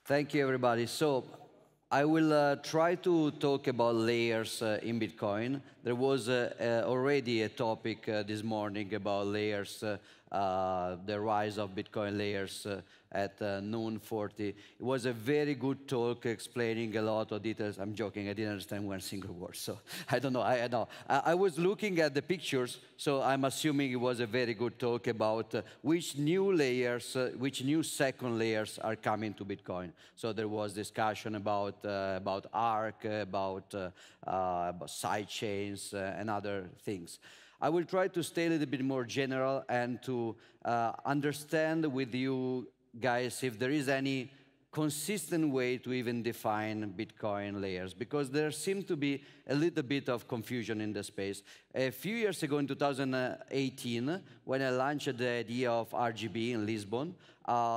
Thank you, everybody. So I will try to talk about layers in Bitcoin. There was already a topic this morning about layers, the rise of Bitcoin layers at noon 40. It was a very good talk explaining a lot of details. I'm joking, I didn't understand one single word, so I don't know. I was looking at the pictures, so I'm assuming it was a very good talk about which new layers, which new second layers are coming to Bitcoin. So there was discussion about ARC, about side chains, and other things. I will try to stay a little bit more general and to understand with you guys if there is any consistent way to even define Bitcoin layers, because there seems to be a little bit of confusion in the space. A few years ago, in 2018, when I launched the idea of RGB in Lisbon,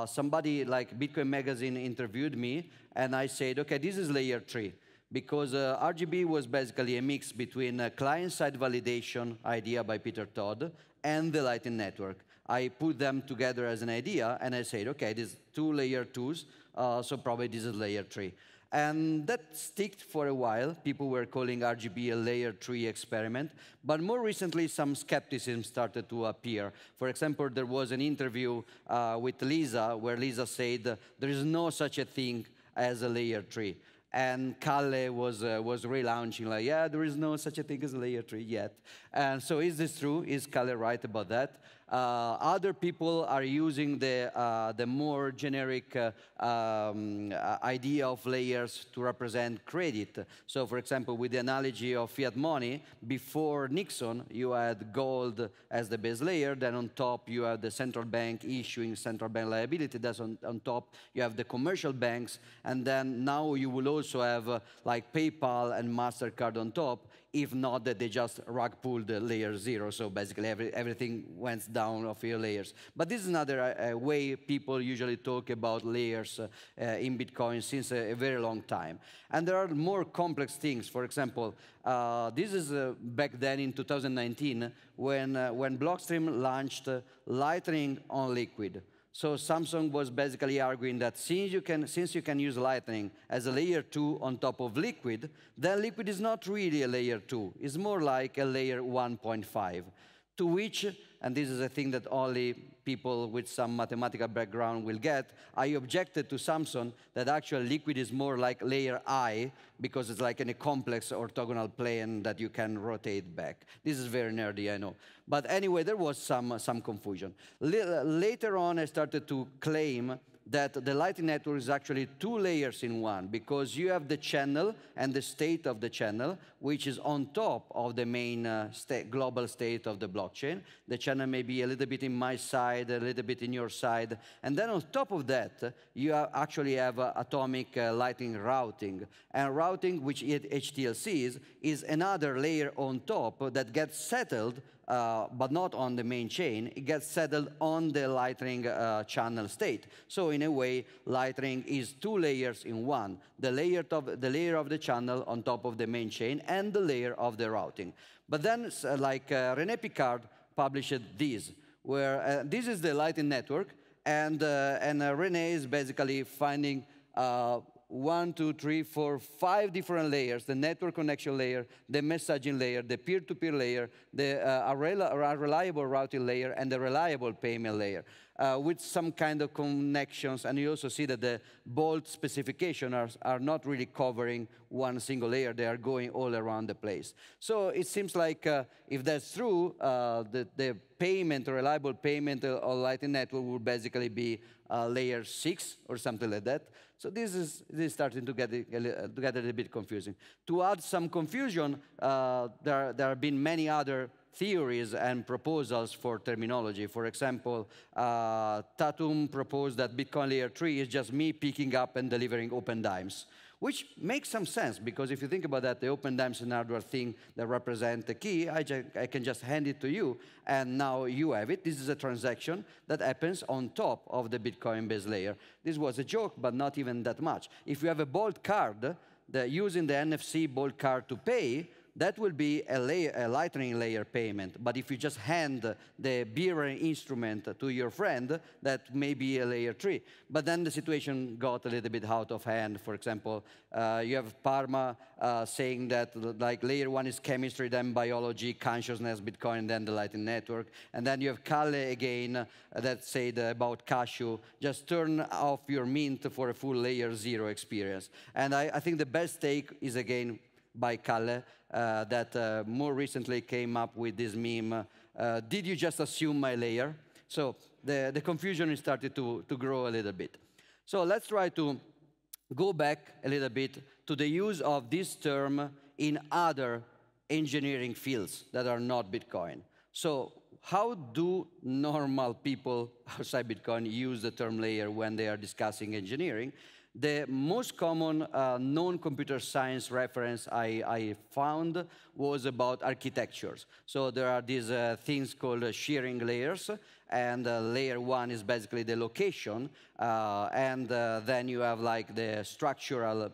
somebody like Bitcoin Magazine interviewed me, and I said, okay, this is layer 3. Because RGB was basically a mix between a client-side validation idea by Peter Todd and the Lightning Network. I put them together as an idea, and I said, okay, these two layer 2s, so probably this is layer 3. And that stuck for a while. People were calling RGB a layer 3 experiment. But more recently, some skepticism started to appear. For example, there was an interview with Lisa, where Lisa said, there is no such a thing as a layer 3. And Kalle was relaunching, like, yeah, there is no such a thing as a layer 3 yet. And so is this true? Is Kalle right about that? Other people are using the more generic idea of layers to represent credit. So, for example, with the analogy of fiat money, before Nixon, you had gold as the base layer. Then on top, you have the central bank issuing central bank liability. That's on top. You have the commercial banks. And then now you will also have like PayPal and MasterCard on top. If not, that they just rug pulled the layer 0. So basically, everything went down of your layers. But this is another way people usually talk about layers in Bitcoin since a very long time. And there are more complex things. For example, this is back then in 2019 when Blockstream launched Lightning on Liquid. So Samsung was basically arguing that since you can use Lightning as a layer 2 on top of Liquid, then Liquid is not really a layer 2. It's more like a layer 1.5. To which, and this is a thing that only people with some mathematical background will get, I objected to Samsung that actually Liquid is more like layer I, because it's like in a complex orthogonal plane that you can rotate back. This is very nerdy, I know. But anyway, there was some confusion. Later on, I started to claim that the Lightning Network is actually 2 layers in one, because you have the channel and the state of the channel, which is on top of the main global state of the blockchain. The channel may be a little bit in my side, a little bit in your side. And then on top of that, you actually have atomic Lightning routing. And routing, which HTLC is another layer on top that gets settled but not on the main chain. It gets settled on the Lightning channel state. So in a way, Lightning is 2 layers in one. The layer of the channel on top of the main chain and the layer of the routing. But then, like René Picard published this, where this is the Lightning Network, and René is basically finding 1, 2, 3, 4, 5 different layers: the network connection layer, the messaging layer, the peer-to-peer layer, the reliable routing layer, and the reliable payment layer, with some kind of connections. And you also see that the bold specifications are not really covering one single layer. They are going all around the place. So it seems like if that's true, the payment, reliable payment of Lightning Network will basically be layer 6 or something like that. So this is starting to get a little bit confusing. To add some confusion, there have been many other theories and proposals for terminology. For example, Tatum proposed that Bitcoin layer 3 is just me picking up and delivering open dimes, which makes some sense, because if you think about that, the open dimes and hardware thing that represent the key, I can just hand it to you, and now you have it. This is a transaction that happens on top of the Bitcoin base layer. This was a joke, but not even that much. If you have a Bolt card, using the NFC Bolt card to pay, that will be a lightning layer payment. But if you just hand the bearer instrument to your friend, that may be a layer 3. But then the situation got a little bit out of hand. For example, you have Parma saying that like layer 1 is chemistry, then biology, consciousness, Bitcoin, then the Lightning Network. And then you have Kalle again that said about Cashew, just turn off your mint for a full layer 0 experience. And I think the best take is again by Kalle that more recently came up with this meme, did you just assume my layer? So the confusion started to grow a little bit. So let's try to go back a little bit to the use of this term in other engineering fields that are not Bitcoin. So how do normal people outside Bitcoin use the term layer when they are discussing engineering? The most common non-computer science reference I found was about architectures. So there are these things called shearing layers, and layer 1 is basically the location, and then you have like the structural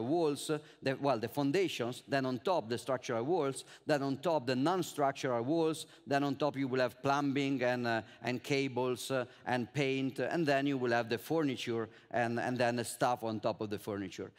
walls, the foundations, then on top the structural walls, then on top the non-structural walls, then on top you will have plumbing and cables and paint, and then you will have the furniture and then the stuff on top of the furniture.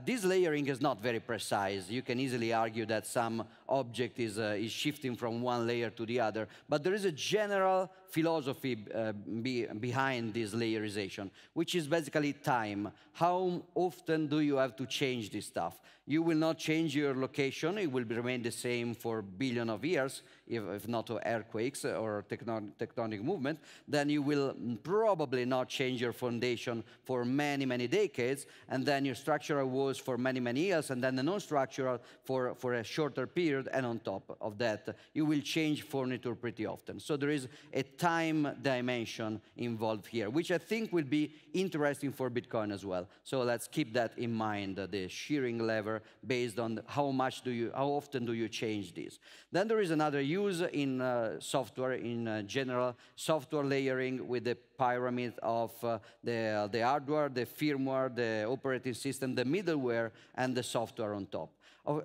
This layering is not very precise. You can easily argue that some object is shifting from one layer to the other, but there is a general philosophy behind this layerization, which is basically time. How often do you have to change this stuff? You will not change your location. It will remain the same for billions of years, if not earthquakes or tectonic movement. Then you will probably not change your foundation for many, many decades, and then your structural walls for many, many years, and then the non-structural for a shorter period, and on top of that, you will change furniture pretty often. So there is a time dimension involved here, which I think will be interesting for Bitcoin as well. So let's keep that in mind, the shearing lever based on how often do you change this. Then there is another use in software, in general, software layering with the pyramid of the hardware, the firmware, the operating system, the middleware, and the software on top.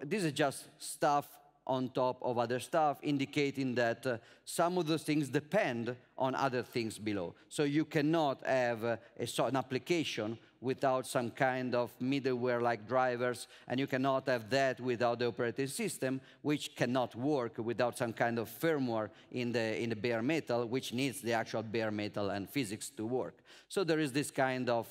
This is just stuff on top of other stuff, indicating that some of those things depend on other things below. So you cannot have an application without some kind of middleware like drivers, and you cannot have that without the operating system, which cannot work without some kind of firmware in the bare metal, which needs the actual bare metal and physics to work. So there is this kind of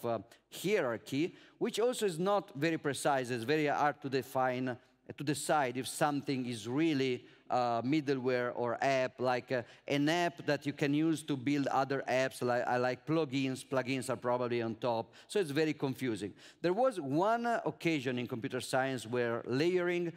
hierarchy, which also is not very precise. It's very hard to define, to decide if something is really middleware or app, like an app that you can use to build other apps, like plugins. Plugins are probably on top, so it's very confusing. There was one occasion in computer science where layering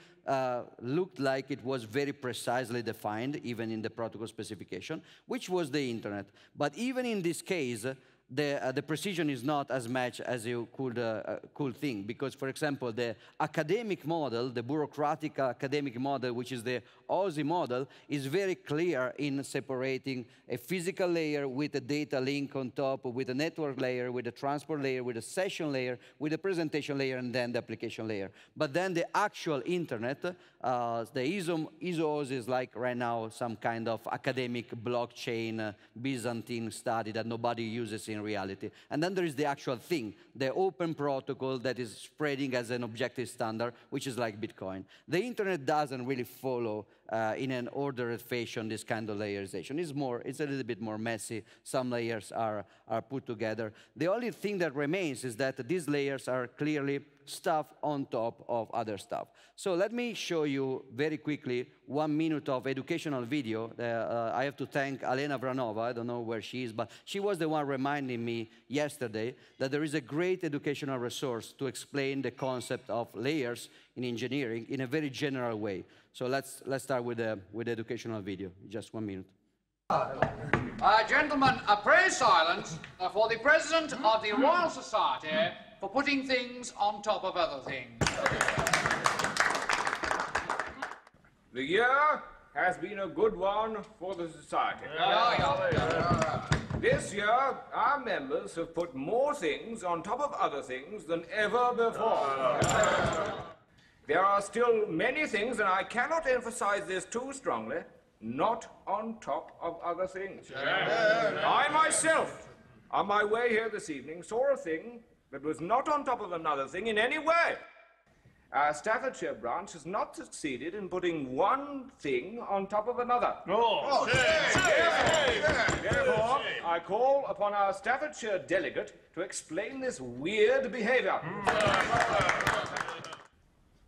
looked like it was very precisely defined, even in the protocol specification, which was the internet. But even in this case, the precision is not as much as you could think, because, for example, the academic model, the bureaucratic academic model, which is the Aussie model, is very clear in separating a physical layer with a data link on top, with a network layer, with a transport layer, with a session layer, with a presentation layer, and then the application layer. But then the actual internet, the ISO is like right now some kind of academic blockchain Byzantine study that nobody uses in reality. And then there is the actual thing, the open protocol that is spreading as an objective standard, which is like Bitcoin. The internet doesn't really follow in an ordered fashion this kind of layerization. It's a little bit more messy. Some layers are put together. The only thing that remains is that these layers are clearly stuff on top of other stuff. So let me show you very quickly 1 minute of educational video. I have to thank Alena Vranova. I don't know where she is, but she was the one reminding me yesterday that there is a great educational resource to explain the concept of layers in engineering in a very general way. So let's start with the educational video. Just 1 minute. Gentlemen, pray silence for the President of the Royal Society for putting things on top of other things. The year has been a good one for the Society. This year, our members have put more things on top of other things than ever before. There are still many things, and I cannot emphasize this too strongly, not on top of other things. I myself, on my way here this evening, saw a thing that was not on top of another thing in any way. Our Staffordshire branch has not succeeded in putting one thing on top of another. Therefore, I call upon our Staffordshire delegate to explain this weird behavior.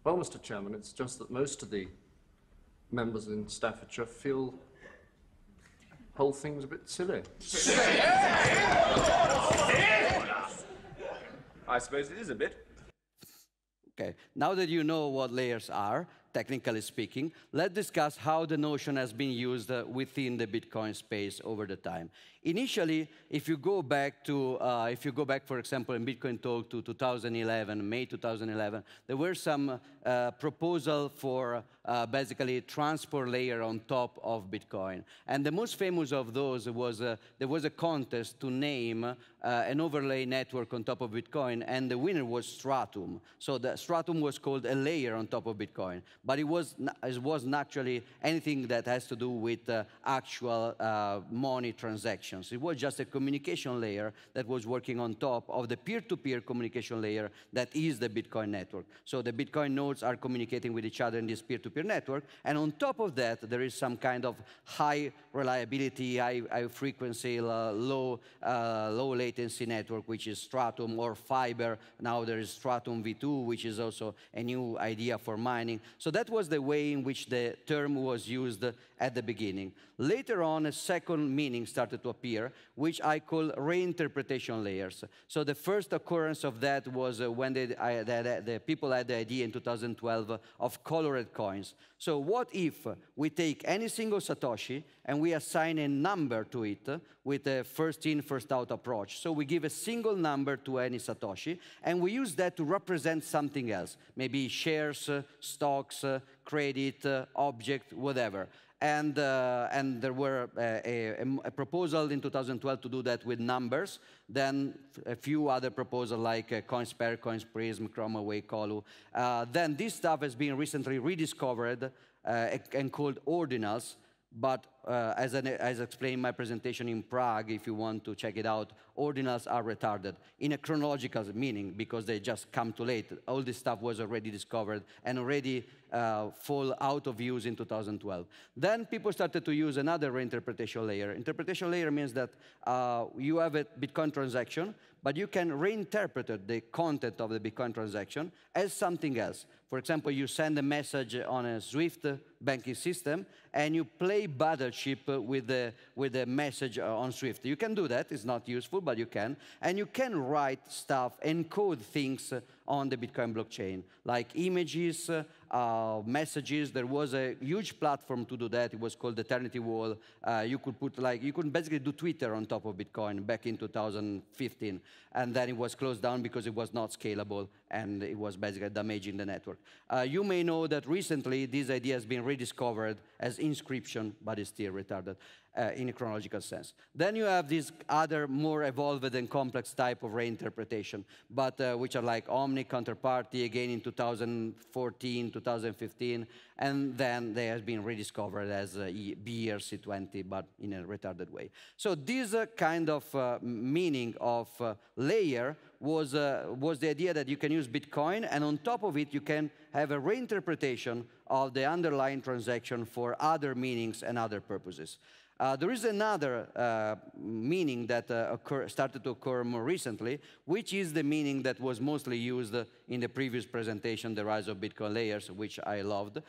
Well, Mr. Chairman, it's just that most of the members in Staffordshire feel the whole thing's a bit silly. I suppose it is a bit. Okay, now that you know what layers are, technically speaking, let's discuss how the notion has been used within the Bitcoin space over the time. Initially, if you go back, for example, in Bitcoin Talk to 2011, May 2011, there were some proposal for basically transport layer on top of Bitcoin. And the most famous of those was, there was a contest to name an overlay network on top of Bitcoin, and the winner was Stratum. So the Stratum was called a layer on top of Bitcoin, but it wasn't actually anything that has to do with actual money transactions. It was just a communication layer that was working on top of the peer-to-peer communication layer that is the Bitcoin network. So the Bitcoin nodes are communicating with each other in this peer-to-peer network, and on top of that, there is some kind of high reliability, high frequency, low latency network, which is Stratum or Fiber. Now there is Stratum V2, which is also a new idea for mining. So that was the way in which the term was used at the beginning. Later on, a second meaning started to appear, which I call reinterpretation layers. So the first occurrence of that was when the people had the idea in 2012 of colored coins. So what if we take any single Satoshi and we assign a number to it with a first in, first out approach? So we give a single number to any Satoshi, and we use that to represent something else, maybe shares, stocks, credit, object, whatever. And there were a proposal in 2012 to do that with numbers. Then a few other proposals like CoinSpare, CoinSprism, ChromaWay, Colu. Then this stuff has been recently rediscovered and called ordinals. But as I explained in my presentation in Prague, if you want to check it out, ordinals are retarded in a chronological meaning because they just come too late. All this stuff was already discovered and already fall out of use in 2012. Then people started to use another reinterpretation layer. Interpretation layer means that you have a Bitcoin transaction, but you can reinterpret the content of the Bitcoin transaction as something else. For example, you send a message on a Swift banking system, and you play Battleship with the message on Swift. You can do that. It's not useful, but you can. And you can write stuff, encode things on the Bitcoin blockchain, like images, messages. There was a huge platform to do that. It was called Eternity Wall. You could basically do Twitter on top of Bitcoin back in 2015. And then it was closed down because it was not scalable, and it was basically damaging the network. You may know that recently this idea has been rediscovered as inscription, but it's still retarded in a chronological sense. Then you have this other more evolved and complex type of reinterpretation, but which are like Omni, Counterparty, again in 2014, 2015, and then they have been rediscovered as BRC20, but in a retarded way. So this kind of meaning of layer was the idea that you can use Bitcoin, and on top of it, you can have a reinterpretation of the underlying transaction for other meanings and other purposes. There is another meaning that started to occur more recently, which is the meaning that was mostly used in the previous presentation, the rise of Bitcoin layers, which I loved,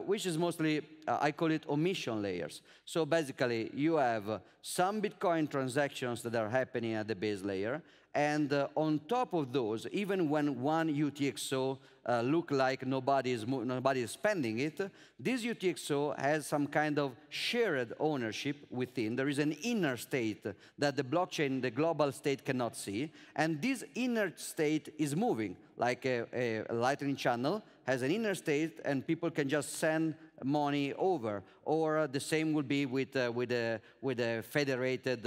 which is mostly, I call it omission layers. So basically, you have some Bitcoin transactions that are happening at the base layer, and on top of those, even when one UTXO look like nobody is spending it, this UTXO has some kind of shared ownership within. There is an inner state that the blockchain, the global state, cannot see, and this inner state is moving, like a Lightning channel has an inner state, and people can just send money over. Or the same would be with a federated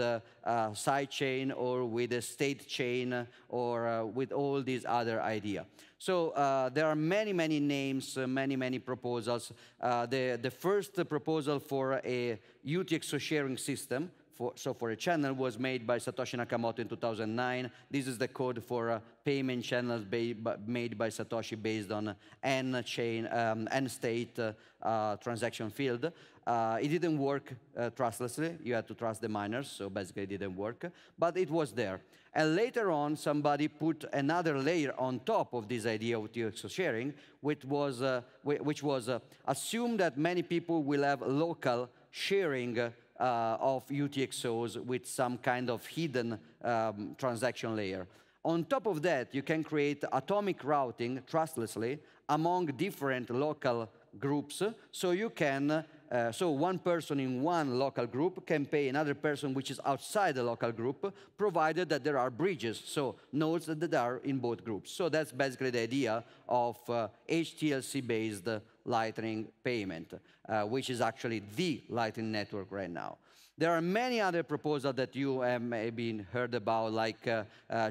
sidechain, or with a state chain, or with all these other ideas. So there are many, many names, many proposals. The first proposal for a UTXO sharing system, for a channel, was made by Satoshi Nakamoto in 2009. This is the code for payment channels made by Satoshi based on n-state transaction field. It didn't work trustlessly. You had to trust the miners, so basically it didn't work. But it was there. And later on, somebody put another layer on top of this idea of UTXO sharing, which was assumed that many people will have local sharing of UTXOs with some kind of hidden transaction layer. On top of that, you can create atomic routing trustlessly among different local groups, so you can so one person in one local group can pay another person which is outside the local group, provided that there are bridges, so nodes that are in both groups. So that's basically the idea of HTLC-based Lightning payment, which is actually the Lightning network right now. There are many other proposals that you have maybe heard about, like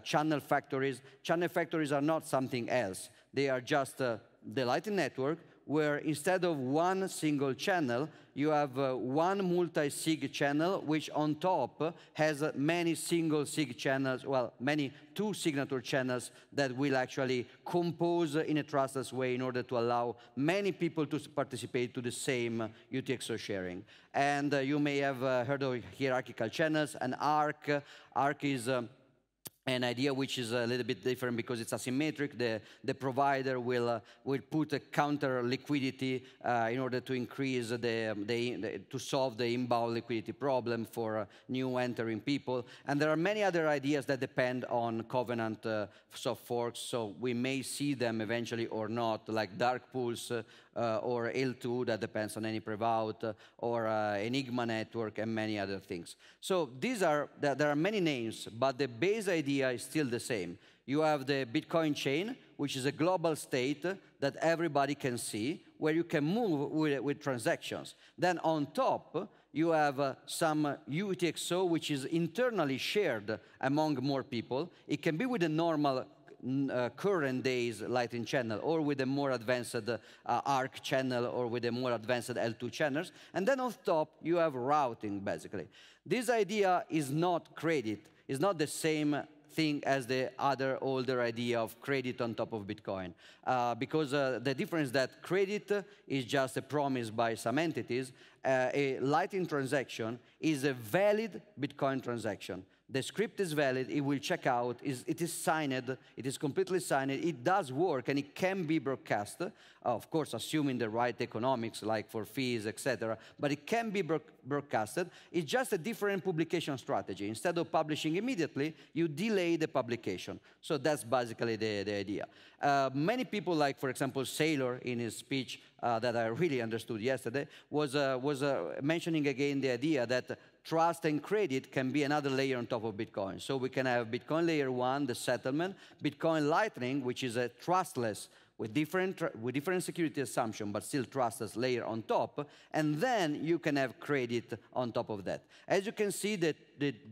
channel factories. Channel factories are not something else. They are just the Lightning network, where instead of one single channel, you have one multi-sig channel, which on top has many single sig channels, well, many two-signature channels that will actually compose in a trustless way in order to allow many people to participate to the same UTXO sharing. And you may have heard of hierarchical channels, and ARC. ARC is an idea which is a little bit different because it's asymmetric. The provider will put a counter liquidity in order to increase to solve the inbound liquidity problem for new entering people. And there are many other ideas that depend on Covenant soft forks, so we may see them eventually or not, like dark pools or L2, that depends on any prevout, or Enigma network, and many other things. So there are many names, but the base idea is still the same. You have the Bitcoin chain, which is a global state that everybody can see, where you can move with transactions. Then on top, you have some UTXO, which is internally shared among more people. It can be with a normal current days Lightning channel, or with a more advanced ARC channel, or with a more advanced L2 channels. And then on top, you have routing, basically. This idea is not credit. It's not the same thing as the other older idea of credit on top of Bitcoin. Because the difference is that credit is just a promise by some entities. A Lightning transaction is a valid Bitcoin transaction. The script is valid, it will check out, it is signed, it is completely signed, it does work, and it can be broadcast, of course, assuming the right economics, like for fees, etc., but it can be broadcasted. It's just a different publication strategy. Instead of publishing immediately, you delay the publication. So that's basically the idea. Many people, like, for example, Saylor, in his speech that I really understood yesterday, was mentioning again the idea that trust and credit can be another layer on top of Bitcoin. So we can have Bitcoin layer 1, the settlement, Bitcoin Lightning, which is a trustless, with different security assumption, but still trustless layer on top, and then you can have credit on top of that. As you can see, the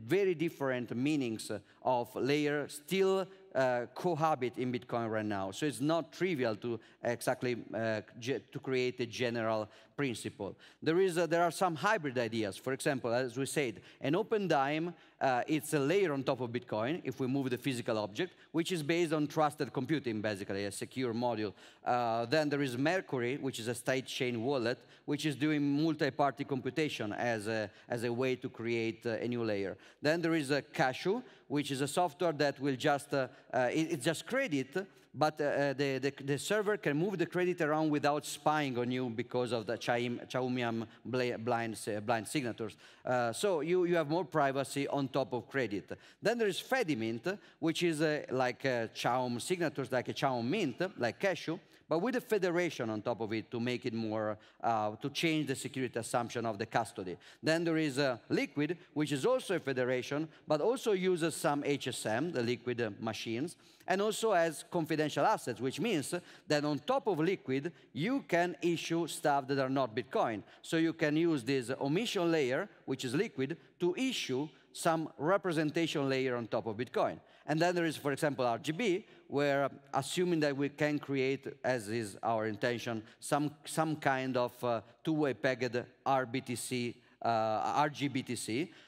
very different meanings of layer still cohabit in Bitcoin right now. So it's not trivial to exactly to create a general principle. There are some hybrid ideas. For example, as we said, an open dime, it's a layer on top of Bitcoin, if we move the physical object, which is based on trusted computing, basically, a secure module. Then there is Mercury, which is a state chain wallet, which is doing multi-party computation as a way to create a new layer. Then there is a Cashew, which is a software that will just, it's just credit, but the server can move the credit around without spying on you because of the Chaumian blind signatures. So you have more privacy on top of credit. Then there is Fedimint, which is like Chaum signatures, like a Chaum mint, like Cashew, but with a federation on top of it to make it more, to change the security assumption of the custody. Then there is Liquid, which is also a federation, but also uses some HSM, the Liquid machines. and also has confidential assets, which means that on top of liquid, you can issue stuff that are not Bitcoin. So you can use this omission layer, which is liquid, to issue some representation layer on top of Bitcoin. And then there is, for example, RGB, where assuming that we can create, as is our intention, some kind of two-way pegged RGBTC.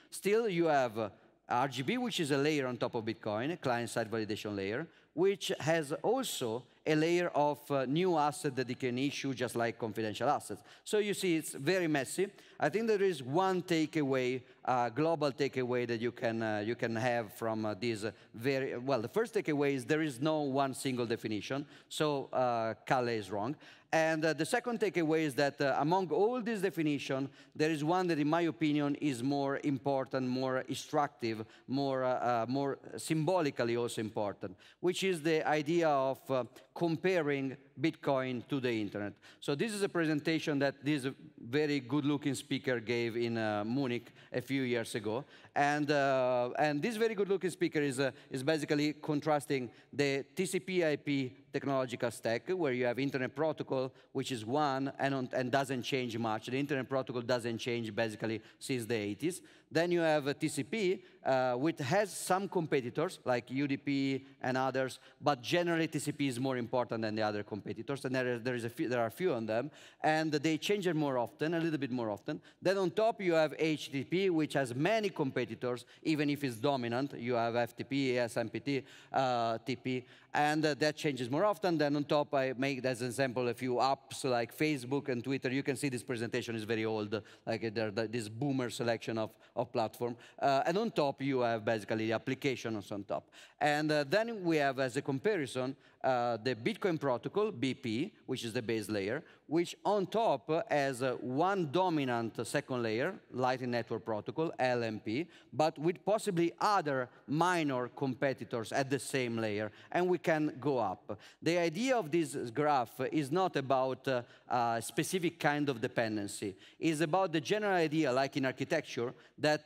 Still, you have RGB, which is a layer on top of Bitcoin, a client-side validation layer, which has also a layer of new asset that you can issue, just like confidential assets. So you see, it's very messy. I think there is one takeaway, global takeaway that you can have from this very, well, the first takeaway is there is no one single definition, so Kalle is wrong. And the second takeaway is that among all these definitions, there is one that, in my opinion, is more important, more instructive, more symbolically also important, which is the idea of comparing Bitcoin to the internet. So this is a presentation that this very good-looking speaker gave in Munich a few years ago. And this very good-looking speaker is basically contrasting the TCPIP technological stack, where you have Internet Protocol, which is one and doesn't change much. The Internet Protocol doesn't change basically since the 80s. Then you have TCP, which has some competitors, like UDP and others, but generally TCP is more important than the other competitors, and there are a few on them, and they change it more often, a little bit more often. Then on top you have HTTP, which has many competitors, even if it's dominant. You have FTP, SMPT, TP, and that changes more often. Then on top, I make as an example a few apps like Facebook and Twitter. You can see this presentation is very old, like this boomer selection of platform. And on top, you have basically the applications on top. And then we have, as a comparison, the Bitcoin protocol, BP, which is the base layer, which on top has one dominant second layer, Lightning Network Protocol, LNP, but with possibly other minor competitors at the same layer, and we can go up. The idea of this graph is not about a specific kind of dependency. It's about the general idea, like in architecture, that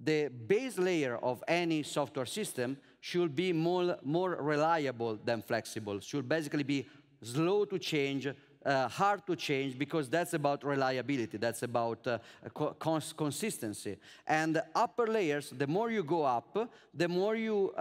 the base layer of any software system should be more reliable than flexible, should basically be slow to change, hard to change, because that's about reliability, that's about consistency. And upper layers, the more you go up, the more you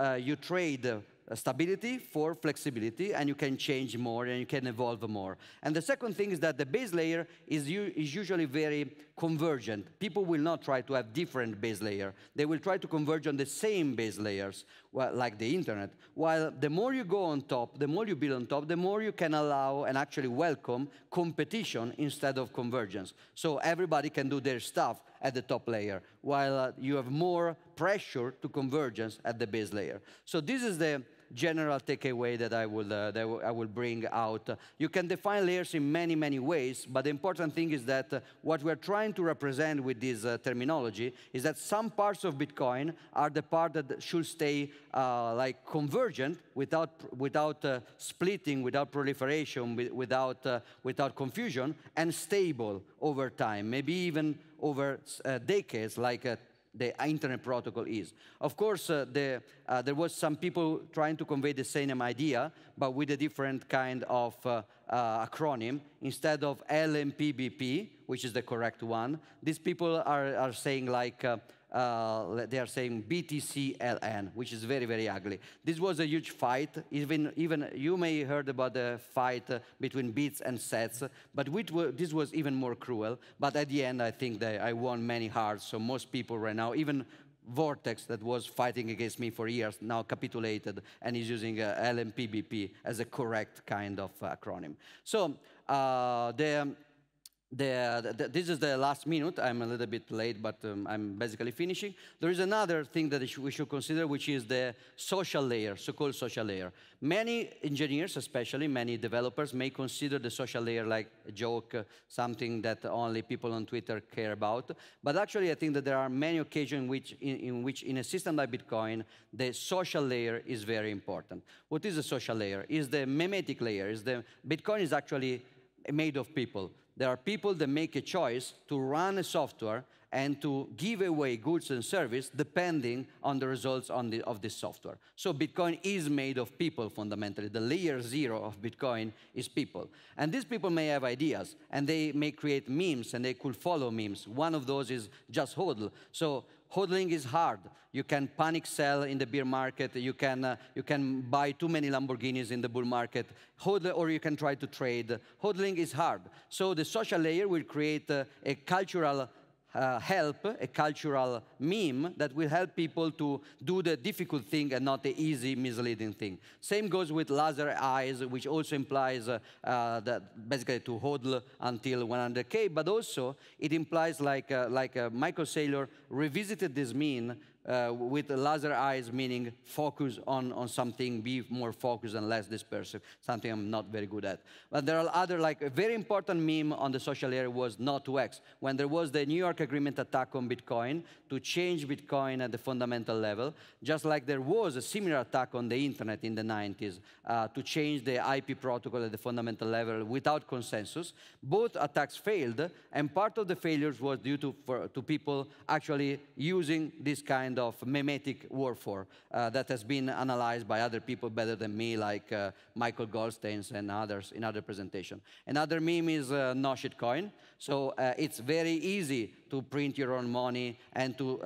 trade stability for flexibility, and you can change more and you can evolve more. And the second thing is that the base layer is usually very convergent. People will not try to have different base layer. They will try to converge on the same base layers, well, like the internet. While the more you go on top, the more you build on top, the more you can allow and actually welcome competition instead of convergence. So everybody can do their stuff at the top layer, while you have more pressure to convergence at the base layer. So this is the general takeaway that I will bring out. You can define layers in many, many ways, but the important thing is that what we're trying to represent with this terminology is that some parts of Bitcoin are the part that should stay like convergent without splitting, without proliferation, without confusion, and stable over time, maybe even over decades, like the Internet Protocol is. Of course, there was some people trying to convey the same idea, but with a different kind of acronym. Instead of LMPBP, which is the correct one, these people are saying like, they are saying BTCLN, which is very, very ugly. This was a huge fight. Even you may heard about the fight between bits and sets, but this was even more cruel. But at the end, I think that I won many hearts. So most people right now, even Vortex, that was fighting against me for years, now capitulated and is using LMPBP as a correct kind of acronym. So this is the last minute. I'm a little bit late, but I'm basically finishing. There is another thing that we should consider, which is the social layer, so-called social layer. Many engineers, especially many developers, may consider the social layer like a joke, something that only people on Twitter care about. But actually, I think that there are many occasions in which in a system like Bitcoin, the social layer is very important. What is a social layer? Is the memetic layer. Bitcoin is actually made of people. There are people that make a choice to run a software and to give away goods and service depending on the results of this software. So Bitcoin is made of people, fundamentally. The layer 0 of Bitcoin is people. And these people may have ideas, and they may create memes, and they could follow memes. One of those is just hodl. So hodling is hard. You can panic sell in the bear market. You can buy too many Lamborghinis in the bull market. Hodl, or you can try to trade. Hodling is hard. So the social layer will create a cultural help, a cultural meme that will help people to do the difficult thing and not the easy, misleading thing. Same goes with laser eyes, which also implies that basically to hodl until 100K, but also it implies like Michael Saylor revisited this meme with laser eyes, meaning focus on something, be more focused and less dispersive, something I'm not very good at. But there are other, like a very important meme on the social area was not to X. When there was the New York Agreement attack on Bitcoin, to change Bitcoin at the fundamental level, just like there was a similar attack on the internet in the 90s, to change the IP protocol at the fundamental level without consensus. Both attacks failed, and part of the failures was due to people actually using this kind of memetic warfare that has been analyzed by other people better than me, like Michael Goldstein and others in other presentations. Another meme is no shitcoin. So it's very easy to print your own money and to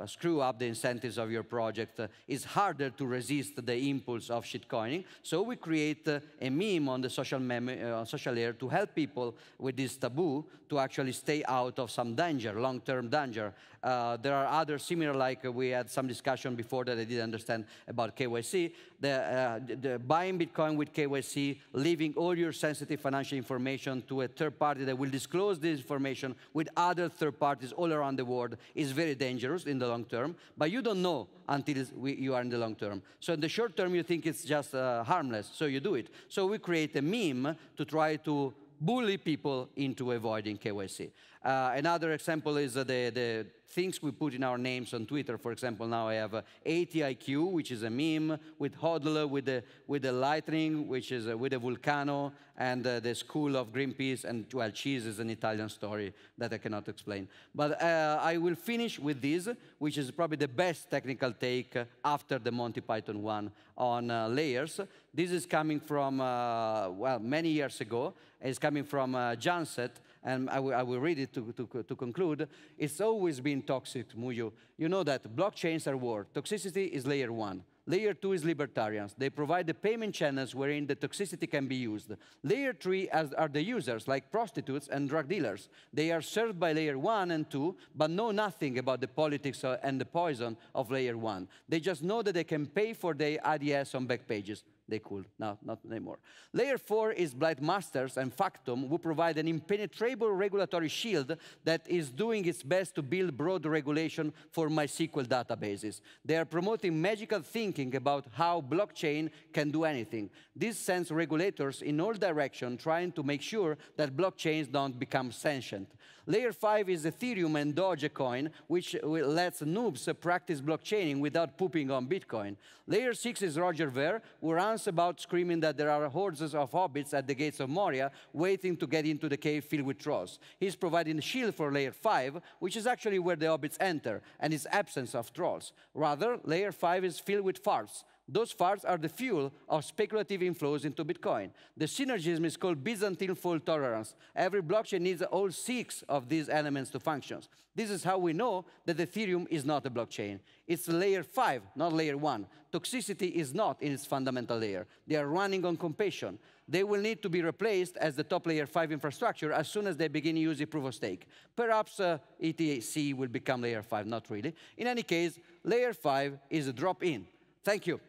screw up the incentives of your project. It's harder to resist the impulse of shitcoining. So we create a meme on the social layer to help people with this taboo to actually stay out of some danger, long-term danger. There are other similar, like we had some discussion before that I didn't understand about KYC. The buying Bitcoin with KYC, leaving all your sensitive financial information to a third party that will disclose this information with other third parties all around the world is very dangerous in the long term, but you don't know until you are in the long term. So in the short term, you think it's just harmless, so you do it. So we create a meme to try to bully people into avoiding KYC. Another example is the things we put in our names on Twitter. For example, now I have 80IQ, which is a meme with hodl, with the lightning, which is with a volcano, and the school of Greenpeace, and well, cheese is an Italian story that I cannot explain. But I will finish with this, which is probably the best technical take after the Monty Python one on layers. This is coming from, well, many years ago. It's coming from Janset, and I will read it to conclude. It's always been toxic, Muyo. You know that blockchains are war. Toxicity is layer 1. Layer 2 is libertarians. They provide the payment channels wherein the toxicity can be used. Layer 3 are the users, like prostitutes and drug dealers. They are served by layer 1 and 2, but know nothing about the politics and the poison of layer 1. They just know that they can pay for their IDS on back pages. They could, now not anymore. Layer 4 is blind masters and Factum, who provide an impenetrable regulatory shield that is doing its best to build broad regulation for MySQL databases. They are promoting magical thinking about how blockchain can do anything. This sends regulators in all directions, trying to make sure that blockchains don't become sentient. Layer 5 is Ethereum and Dogecoin, which lets noobs practice blockchaining without pooping on Bitcoin. Layer 6 is Roger Ver, who runs about screaming that there are hordes of hobbits at the gates of Moria waiting to get into the cave filled with trolls. He's providing a shield for Layer 5, which is actually where the hobbits enter, and its absence of trolls. Rather, Layer 5 is filled with farts. Those farts are the fuel of speculative inflows into Bitcoin. The synergism is called Byzantine fault tolerance. Every blockchain needs all 6 of these elements to function. This is how we know that Ethereum is not a blockchain. It's layer 5, not layer 1. Toxicity is not in its fundamental layer. They are running on compassion. They will need to be replaced as the top layer 5 infrastructure as soon as they begin using proof of stake. Perhaps ETC will become layer 5, not really. In any case, layer 5 is a drop-in. Thank you.